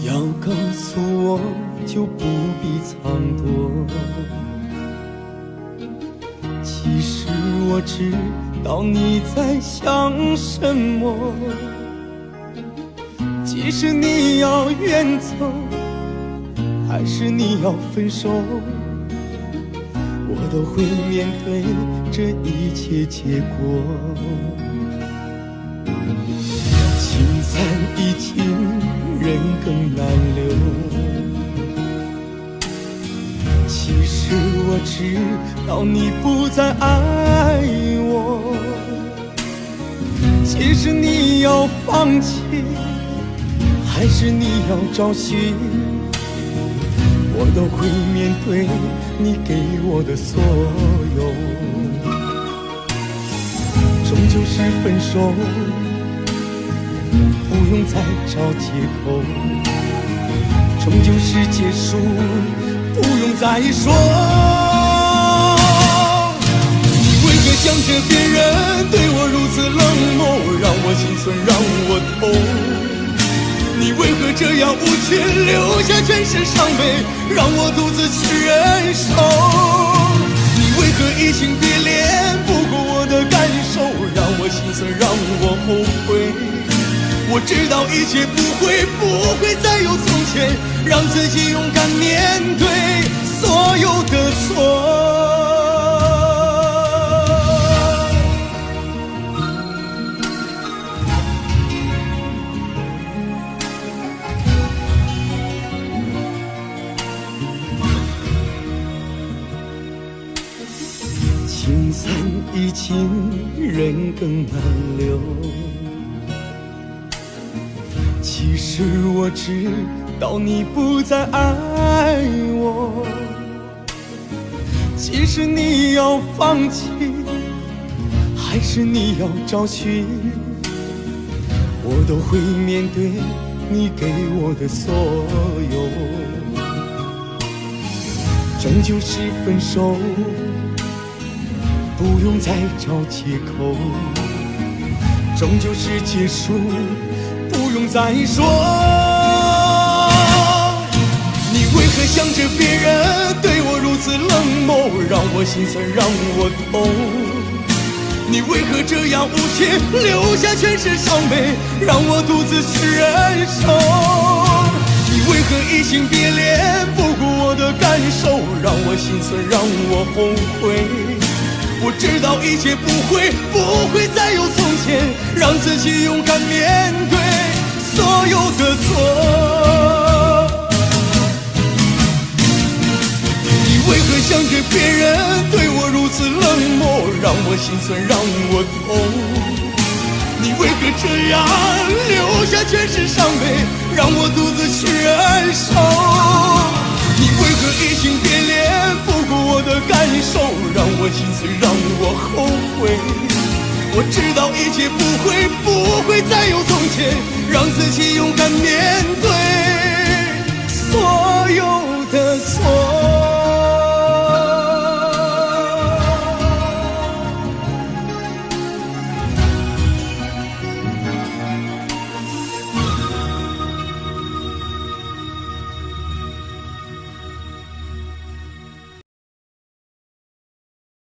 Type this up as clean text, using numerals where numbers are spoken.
要告诉我，就不必藏躲。其实我知道你在想什么。即使你要远走，还是你要分手，我都会面对这一切结果。情散已尽，人更难留。其实我知道你不再爱我，其实你要放弃，还是你要找寻，我都会面对你给我的所有。终究是分手，不用再找借口，终究是结束，不用再说。你为何想着别人对我如此冷漠，让我心酸，让我痛。你为何这样无情，留下全是伤悲，让我独自去忍受。你为何移情别恋，不顾我的感受，让我心酸，让我后悔。我知道一切不会再有从前，让自己勇敢面对所有的错。情散已尽，人更难留。其实我知道你不再爱我，其实你要放弃，还是你要找寻，我都会面对你给我的所有。终究是分手，不用再找借口，终究是结束，不用再说。你为何想着别人对我如此冷漠，让我心酸，让我痛。你为何这样无情，留下全是伤悲，让我独自去忍受。你为何移情别恋，不顾我的感受，让我心酸，让我后悔。我知道一切不会再有从前，让自己勇敢面对所有的错。你为何想着别人对我如此冷漠，让我心酸，让我痛。你为何这样留下全是伤悲，让我独自去忍受。你为何移情别恋，不顾我的感受，让我心碎，让我后悔。我知道一切不会再有从前，让自己勇敢面对所